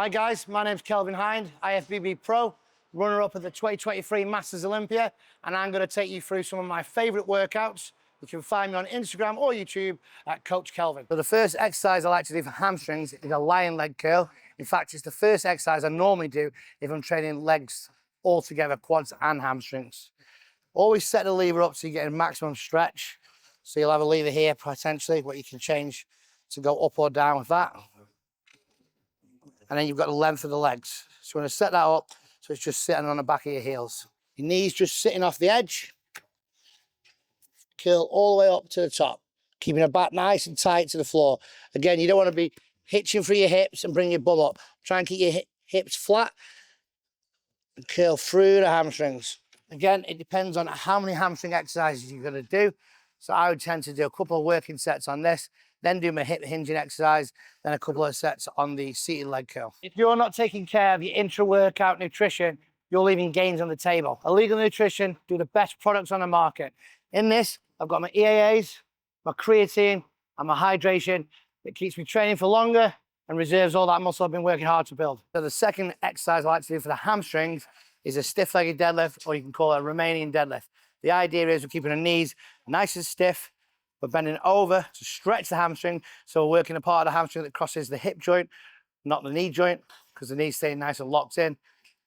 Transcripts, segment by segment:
Hi guys, my name's Kelvin Hind, IFBB Pro, runner-up at the 2023 Masters Olympia, and I'm going to take you through some of my favourite workouts. You can find me on Instagram or YouTube at Coach Kelvin. So the first exercise I like to do for hamstrings is a lion leg curl. In fact, it's the first exercise I normally do if I'm training legs all together, quads and hamstrings. Always set the lever up so you get a maximum stretch. So you'll have a lever here potentially, what you can change to go up or down with that. And then you've got the length of the legs. So you want to set that up so it's just sitting on the back of your heels. Your knees just sitting off the edge. Curl all the way up to the top, keeping the back nice and tight to the floor. Again, you don't want to be hitching through your hips and bring your bum up. Try and keep your hips flat and curl through the hamstrings. Again, it depends on how many hamstring exercises you're going to do. So I would tend to do a couple of working sets on this, then do my hip hinging exercise, then a couple of sets on the seated leg curl. If you're not taking care of your intra-workout nutrition, you're leaving gains on the table. Illegal Nutrition do the best products on the market. In this, I've got my EAAs, my creatine, and my hydration that keeps me training for longer and reserves all that muscle I've been working hard to build. So the second exercise I like to do for the hamstrings is a stiff-legged deadlift, or you can call it a Romanian deadlift. The idea is we're keeping the knees nice and stiff. We're bending over to stretch the hamstring. So we're working a part of the hamstring that crosses the hip joint, not the knee joint, because the knee's staying nice and locked in.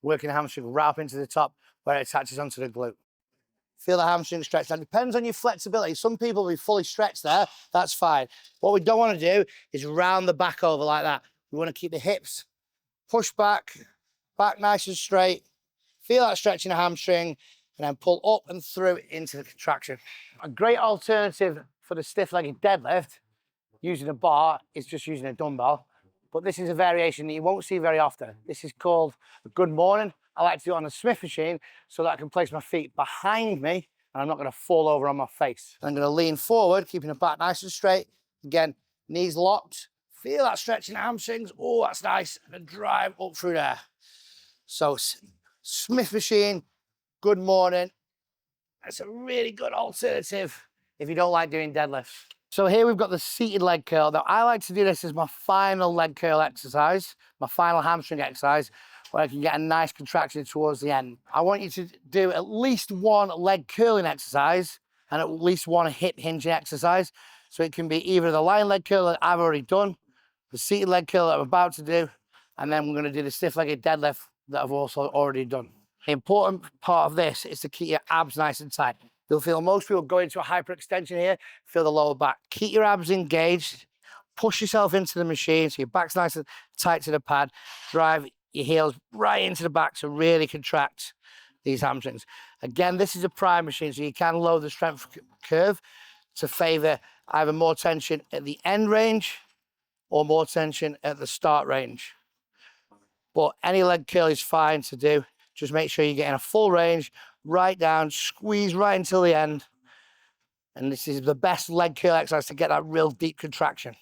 Working the hamstring right up into the top where it attaches onto the glute. Feel the hamstring stretch. That depends on your flexibility. Some people will be fully stretched there. That's fine. What we don't want to do is round the back over like that. We want to keep the hips pushed back nice and straight. Feel that stretch in the hamstring, and then pull up and through into the contraction. A great alternative for the stiff-legged deadlift using a bar is just using a dumbbell. But this is a variation that you won't see very often. This is called a good morning. I like to do it on a Smith machine so that I can place my feet behind me and I'm not going to fall over on my face. I'm going to lean forward, keeping the back nice and straight. Again, knees locked. Feel that stretch in the hamstrings. Oh, that's nice. And drive up through there. So Smith machine, good morning. That's a really good alternative if you don't like doing deadlifts. So here we've got the seated leg curl. Now I like to do this as my final leg curl exercise, my final hamstring exercise, where I can get a nice contraction towards the end. I want you to do at least one leg curling exercise and at least one hip hinging exercise. So it can be either the lion leg curl that I've already done, the seated leg curl that I'm about to do, and then we're going to do the stiff-legged deadlift that I've also already done. The important part of this is to keep your abs nice and tight. You'll feel most people go into a hyperextension here, feel the lower back. Keep your abs engaged, push yourself into the machine so your back's nice and tight to the pad. Drive your heels right into the back to really contract these hamstrings. Again, this is a prime machine, so you can lower the strength curve to favor either more tension at the end range or more tension at the start range. But any leg curl is fine to do. Just make sure you're getting a full range, right down, squeeze right until the end. And this is the best leg curl exercise to get that real deep contraction.